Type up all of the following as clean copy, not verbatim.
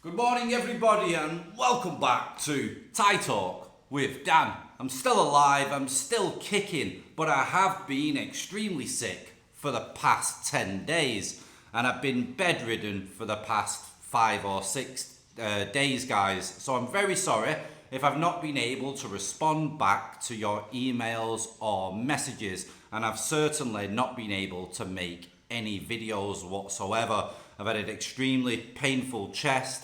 Good morning everybody and welcome back to Thai Talk with Dan. I'm still alive, I'm still kicking, but I have been extremely sick for the past 10 days and I've been bedridden for the past 5 or 6 days, guys. So I'm very sorry if I've not been able to respond back to your emails or messages, and I've certainly not been able to make any videos whatsoever. I've had an extremely painful chest,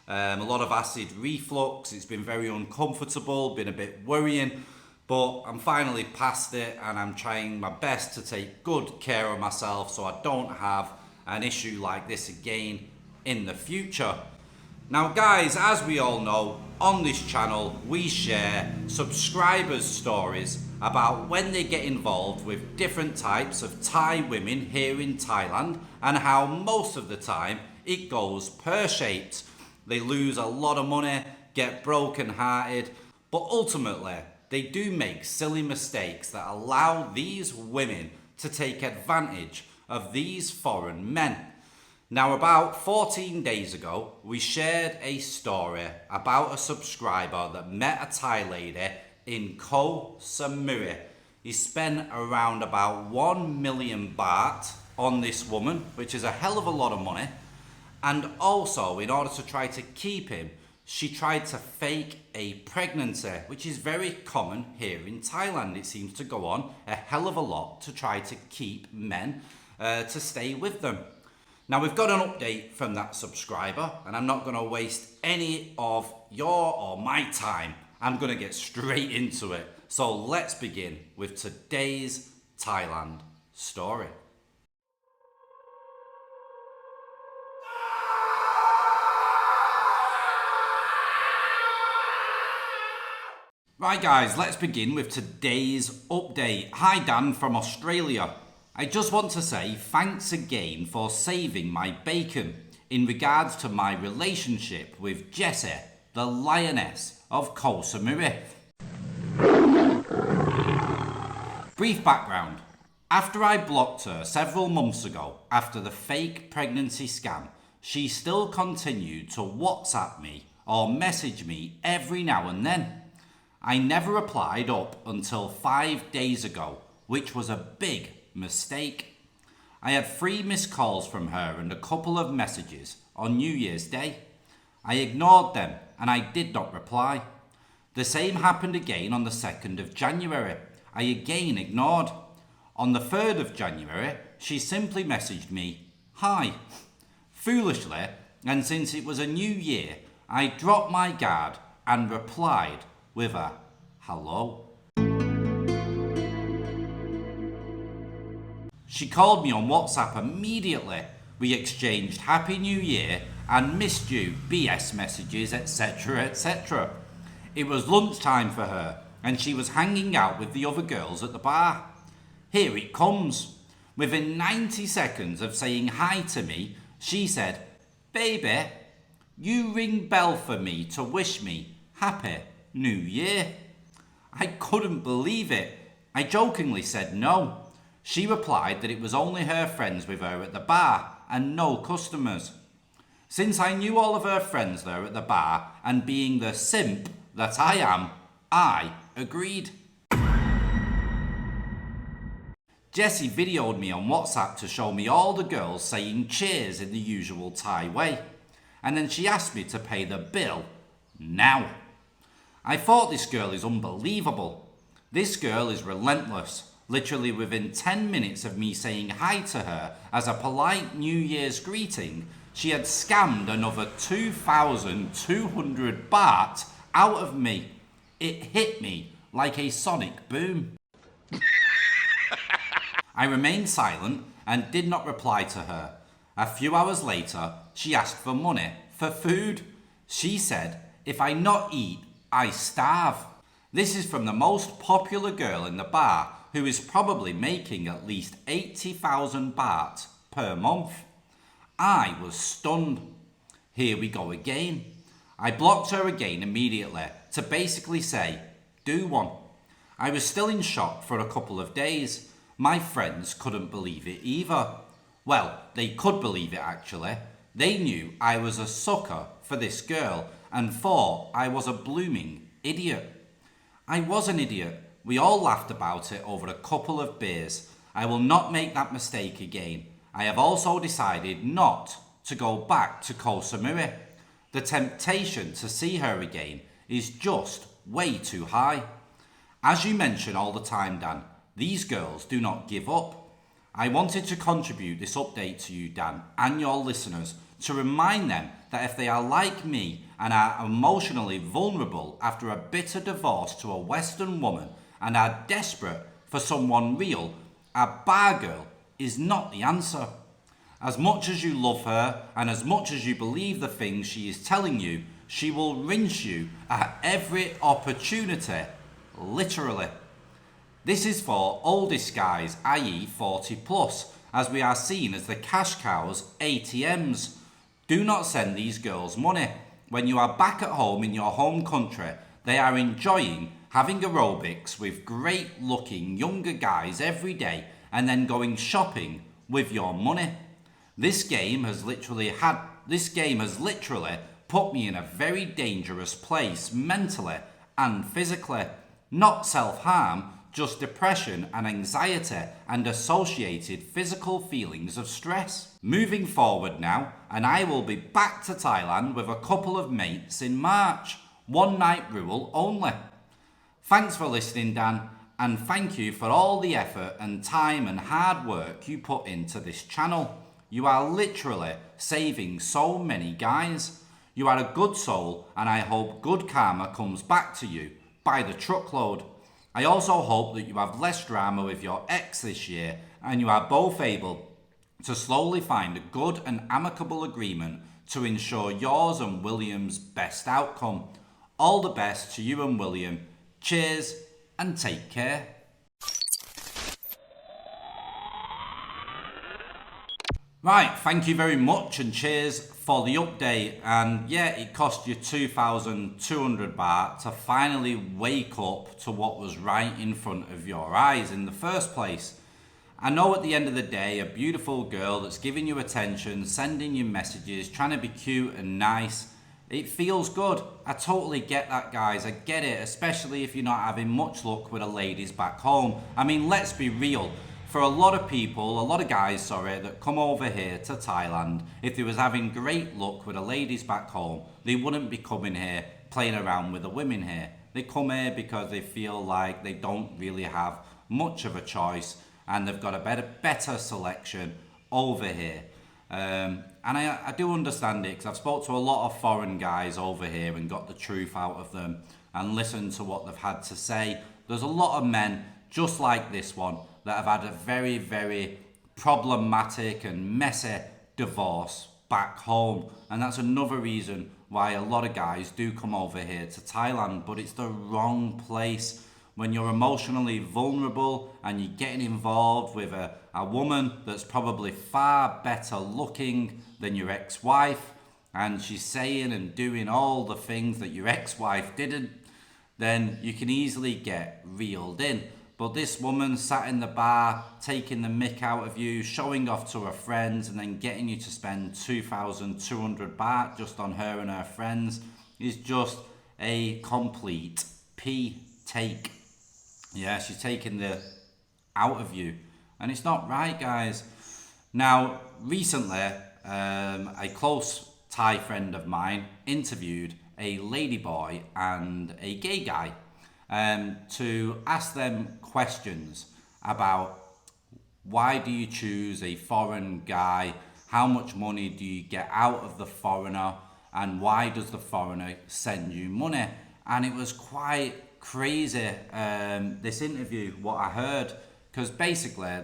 a lot of acid reflux. It's been very uncomfortable, been a bit worrying, but I'm finally past it and I'm trying my best to take good care of myself so I don't have an issue like this again in the future. Now guys, as we all know, on this channel we share subscribers' stories about when they get involved with different types of Thai women here in Thailand and how most of the time it goes pear-shaped. They lose a lot of money, get broken-hearted, but ultimately they do make silly mistakes that allow these women to take advantage of these foreign men. Now, about 14 days ago, we shared a story about a subscriber that met a Thai lady in Koh Samui. He spent around about 1 million baht on this woman, which is a hell of a lot of money. And also, in order to try to keep him, she tried to fake a pregnancy, which is very common here in Thailand. It seems to go on a hell of a lot to try to keep men to stay with them. Now, we've got an update from that subscriber, and I'm not going to waste any of your or my time. I'm going to get straight into it. So let's begin with today's Thailand story. Right guys, let's begin with today's update. Hi Dan from Australia. I just want to say thanks again for saving my bacon in regards to my relationship with Jessie, the lioness of Koh Samui. Brief background. After I blocked her several months ago after the fake pregnancy scam, she still continued to WhatsApp me or message me every now and then. I never replied up until 5 days ago, which was a big mistake. I had 3 missed calls from her and a couple of messages on New Year's Day. I ignored them and I did not reply. The same happened again on the 2nd of January. I again ignored. On the 3rd of January, she simply messaged me, "Hi." Foolishly, and since it was a new year, I dropped my guard and replied with a hello. She called me on WhatsApp immediately. We exchanged Happy New Year and missed you BS messages, etc, etc. It was lunchtime for her and she was hanging out with the other girls at the bar. Here it comes. Within 90 seconds of saying hi to me, she said, "Baby, you ring bell for me to wish me Happy New Year." I couldn't believe it. I jokingly said no. She replied that it was only her friends with her at the bar and no customers. Since I knew all of her friends there at the bar and being the simp that I am, I agreed. Jessie videoed me on WhatsApp to show me all the girls saying cheers in the usual Thai way. And then she asked me to pay the bill now. I thought this girl is unbelievable. This girl is relentless. Literally within 10 minutes of me saying hi to her as a polite New Year's greeting, she had scammed another 2,200 baht out of me. It hit me like a sonic boom. I remained silent and did not reply to her. A few hours later, she asked for money for food. She said, "If I not eat, I starve." This is from the most popular girl in the bar, who is probably making at least 80,000 baht per month. I was stunned. Here we go again. I blocked her again immediately to basically say, "Do one." I was still in shock for a couple of days. My friends couldn't believe it either. Well, they could believe it actually. They knew I was a sucker for this girl and thought I was a blooming idiot. I was an idiot. We all laughed about it over a couple of beers. I will not make that mistake again. I have also decided not to go back to Koh Samui. The temptation to see her again is just way too high. As you mention all the time, Dan, these girls do not give up. I wanted to contribute this update to you, Dan, and your listeners to remind them that if they are like me and are emotionally vulnerable after a bitter divorce to a Western woman and are desperate for someone real, a bar girl is not the answer. As much as you love her and as much as you believe the things she is telling you, she will rinse you at every opportunity, literally. This is for oldest guys, i.e. 40 plus, as we are seen as the cash cows, ATMs. Do not send these girls money. When you are back at home in your home country, they are enjoying having aerobics with great looking younger guys every day and then going shopping with your money. This game has literally put me in a very dangerous place mentally and physically. Not self-harm, just depression and anxiety and associated physical feelings of stress. Moving forward now, and I will be back to Thailand with a couple of mates in March. One night rule only. Thanks for listening, Dan, and thank you for all the effort and time and hard work you put into this channel. You are literally saving so many guys. You are a good soul, and I hope good karma comes back to you by the truckload. I also hope that you have less drama with your ex this year and you are both able to slowly find a good and amicable agreement to ensure yours and William's best outcome. All the best to you and William. Cheers and take care. Right, thank you very much and cheers for the update. And yeah, it cost you 2,200 baht to finally wake up to what was right in front of your eyes in the first place. I know at the end of the day, a beautiful girl that's giving you attention, sending you messages, trying to be cute and nice, it feels good. I totally get that, guys. I get it, especially if you're not having much luck with the ladies back home. I mean, let's be real. For a lot of people, a lot of guys, that come over here to Thailand, if they was having great luck with the ladies back home, they wouldn't be coming here playing around with the women here. They come here because they feel like they don't really have much of a choice and they've got a better selection over here. And I do understand it because I've spoke to a lot of foreign guys over here and got the truth out of them and listened to what they've had to say. There's a lot of men just like this one that have had a very, very problematic and messy divorce back home. And that's another reason why a lot of guys do come over here to Thailand, but it's the wrong place. When you're emotionally vulnerable and you're getting involved with a woman that's probably far better looking than your ex-wife, and she's saying and doing all the things that your ex-wife didn't, then you can easily get reeled in. But this woman sat in the bar, taking the mick out of you, showing off to her friends, and then getting you to spend 2,200 baht just on her and her friends is just a complete take. Yeah, she's taking the out of you. And it's not right, guys. Now, recently, a close Thai friend of mine interviewed a ladyboy and a gay guy to ask them questions about why do you choose a foreign guy, how much money do you get out of the foreigner, and why does the foreigner send you money? And it was quite crazy, this interview, what I heard, because basically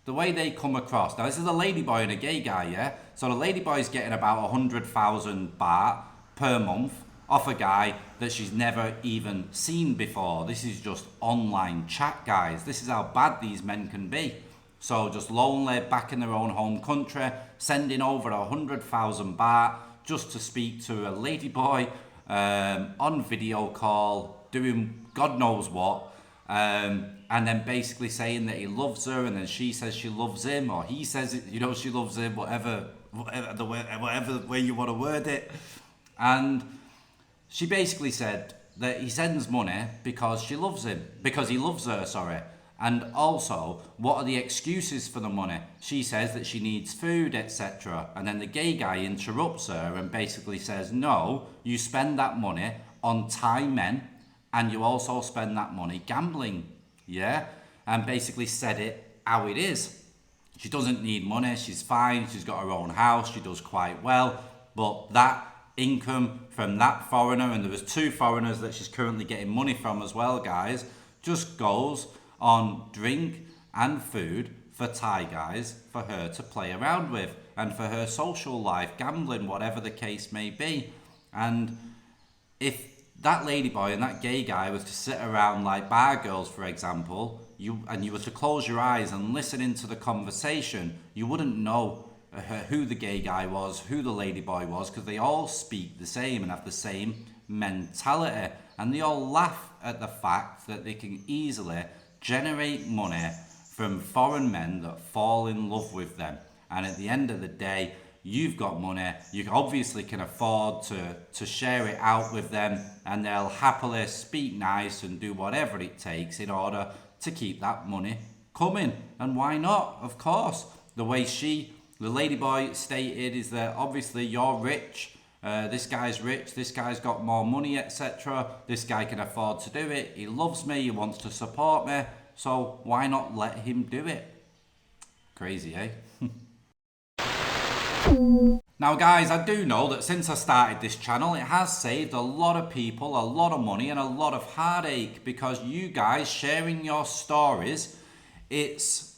the way they come across, now this is a ladyboy and a gay guy, yeah? So the ladyboy's getting about 100,000 baht per month off a guy that she's never even seen before. This is just online chat, guys. This is how bad these men can be. So just lonely, back in their own home country, sending over 100,000 baht just to speak to a ladyboy on video call, doing God knows what, and then basically saying that he loves her, and then she says she loves him, or he says she loves him, whatever whatever way you want to word it. And she basically said that he sends money because she loves him, because he loves her, sorry. And also, what are the excuses for the money? She says that she needs food, etc. And then the gay guy interrupts her and basically says, no, you spend that money on Thai men, and you also spend that money gambling, yeah? And basically said it how it is. She doesn't need money, she's fine, she's got her own house, she does quite well, but that income from that foreigner, and there was 2 foreigners that she's currently getting money from as well, guys, just goes on drink and food for Thai guys for her to play around with, and for her social life, gambling, whatever the case may be. And if that ladyboy and that gay guy was to sit around like bar girls, for example, you were to close your eyes and listen into the conversation, you wouldn't know who the gay guy was, who the ladyboy was, because they all speak the same and have the same mentality, and they all laugh at the fact that they can easily generate money from foreign men that fall in love with them. And at the end of the day, you've got money, you obviously can afford to share it out with them, and they'll happily speak nice and do whatever it takes in order to keep that money coming. And why not? Of course. The way the ladyboy stated is that obviously you're rich, this guy's rich, this guy's got more money, etc. This guy can afford to do it, he loves me, he wants to support me, so why not let him do it? Crazy, eh? Now guys, I do know that since I started this channel, it has saved a lot of people a lot of money and a lot of heartache, because you guys sharing your stories, it's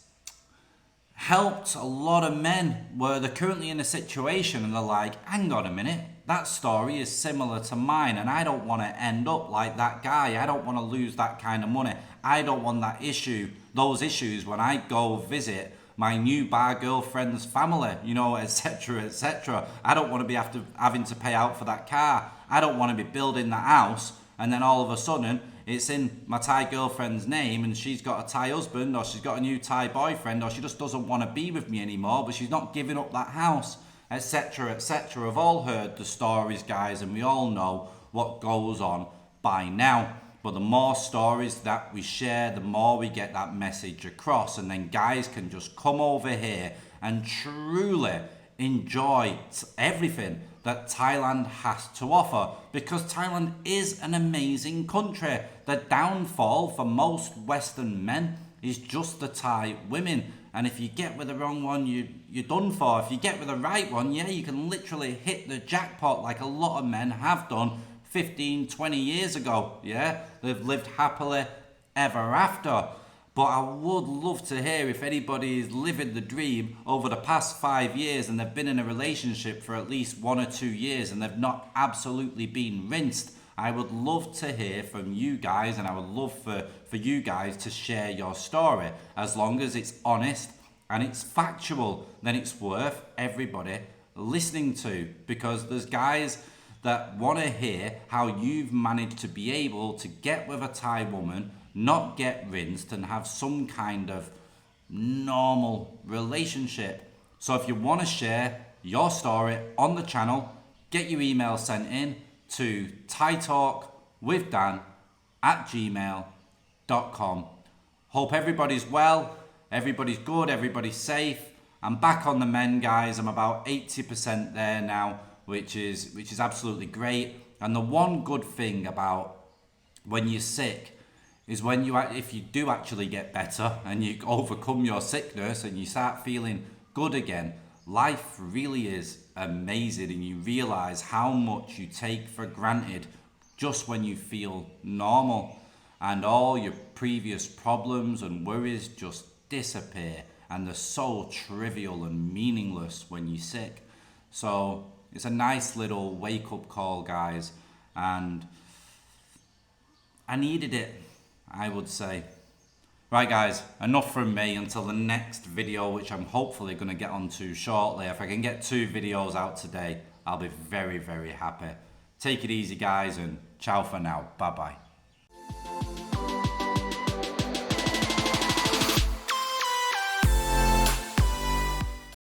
helped a lot of men where they're currently in a situation and they're like, hang on a minute, that story is similar to mine and I don't want to end up like that guy. I don't want to lose that kind of money. I don't want those issues when I go visit my new bar girlfriend's family, etc, etc. I don't want to be having to pay out for that car. I don't want to be building that house and then all of a sudden it's in my Thai girlfriend's name and she's got a Thai husband, or she's got a new Thai boyfriend, or she just doesn't want to be with me anymore, but she's not giving up that house, etc, etc. I've all heard the stories, guys, and we all know what goes on by now. But the more stories that we share, the more we get that message across, and then guys can just come over here and truly enjoy everything that Thailand has to offer, because Thailand is an amazing country. The downfall for most Western men is just the Thai women, and if you get with the wrong one, you're done for. If you get with the right one, yeah, you can literally hit the jackpot like a lot of men have done 15, 20 years ago, yeah? They've lived happily ever after. But I would love to hear if anybody is living the dream over the past 5 years and they've been in a relationship for at least 1 or 2 years and they've not absolutely been rinsed. I would love to hear from you guys, and I would love for you guys to share your story. As long as it's honest and it's factual, then it's worth everybody listening to, because there's guys that want to hear how you've managed to be able to get with a Thai woman, not get rinsed, and have some kind of normal relationship. So if you want to share your story on the channel, get your email sent in to thaitalkwithdan@gmail.com. Hope everybody's well, everybody's good, everybody's safe. I'm back on the men, guys. I'm about 80% there now, which is absolutely great. And the one good thing about when you're sick is if you do actually get better and you overcome your sickness and you start feeling good again, life really is amazing, and you realize how much you take for granted just when you feel normal, and all your previous problems and worries just disappear, and they're so trivial and meaningless when you're sick. So it's a nice little wake-up call, guys, and I needed it, I would say. Right, guys, enough from me. Until the next video, which I'm hopefully going to get onto shortly. If I can get 2 videos out today, I'll be very, very happy. Take it easy, guys, and ciao for now. Bye-bye.